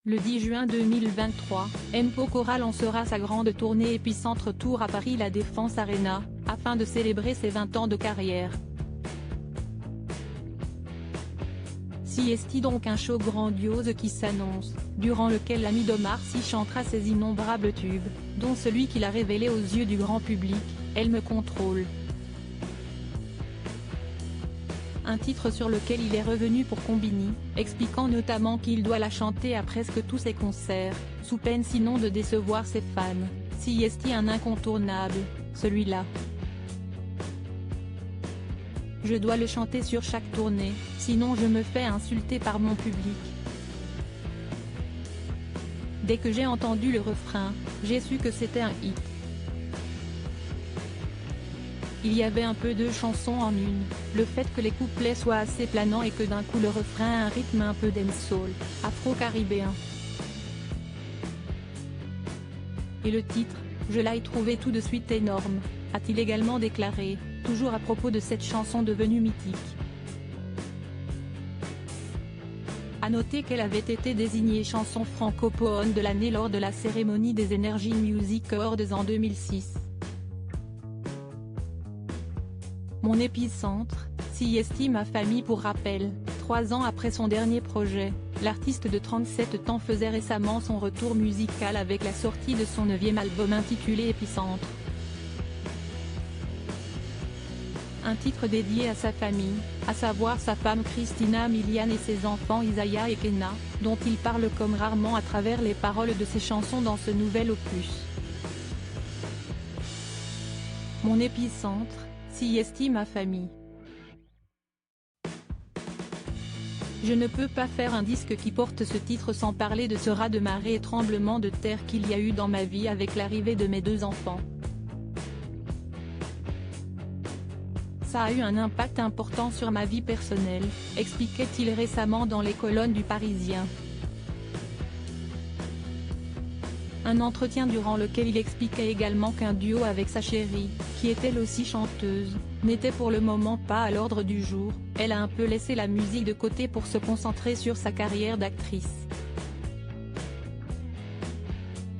Le 10 juin 2023, M. Pokora lancera sa grande tournée Épicentre Tour à Paris La Défense Arena, afin de célébrer ses 20 ans de carrière. Si est donc un show grandiose qui s'annonce, durant lequel l'ami d'Omar Sy chantera ses innombrables tubes, dont celui qu'il a révélé aux yeux du grand public, Elle me contrôle. Un titre sur lequel il est revenu pour Combini, expliquant notamment qu'il doit la chanter à presque tous ses concerts, sous peine sinon de décevoir ses fans. Si est un incontournable, celui-là. Je dois le chanter sur chaque tournée, sinon je me fais insulter par mon public. Dès que j'ai entendu le refrain, j'ai su que c'était un hit. Il y avait un peu de chanson en une, le fait que les couplets soient assez planants et que d'un coup le refrain a un rythme un peu dancehall, afro-caribéen. Et le titre, je l'ai trouvé tout de suite énorme, a-t-il également déclaré, toujours à propos de cette chanson devenue mythique. A noter qu'elle avait été désignée chanson francophone de l'année lors de la cérémonie des Energy Music Awards en 2006. Mon épicentre, si est ma famille. Pour rappel, 3 ans après son dernier projet, l'artiste de 37 ans faisait récemment son retour musical avec la sortie de son 9e album intitulé Épicentre. Un titre dédié à sa famille, à savoir sa femme Christina Milian et ses enfants Isaiah et Kenna, dont il parle comme rarement à travers les paroles de ses chansons dans ce nouvel opus. Mon épicentre, si est ma famille. Je ne peux pas faire un disque qui porte ce titre sans parler de ce raz-de-marée et tremblement de terre qu'il y a eu dans ma vie avec l'arrivée de mes 2 enfants. Ça a eu un impact important sur ma vie personnelle, expliquait-il récemment dans les colonnes du Parisien. Un entretien durant lequel il expliquait également qu'un duo avec sa chérie, qui est elle aussi chanteuse, n'était pour le moment pas à l'ordre du jour. Elle a un peu laissé la musique de côté pour se concentrer sur sa carrière d'actrice.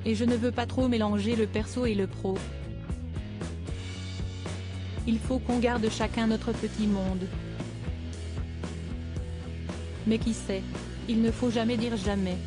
Et je ne veux pas trop mélanger le perso et le pro. Il faut qu'on garde chacun notre petit monde. Mais qui sait? Il ne faut jamais dire jamais.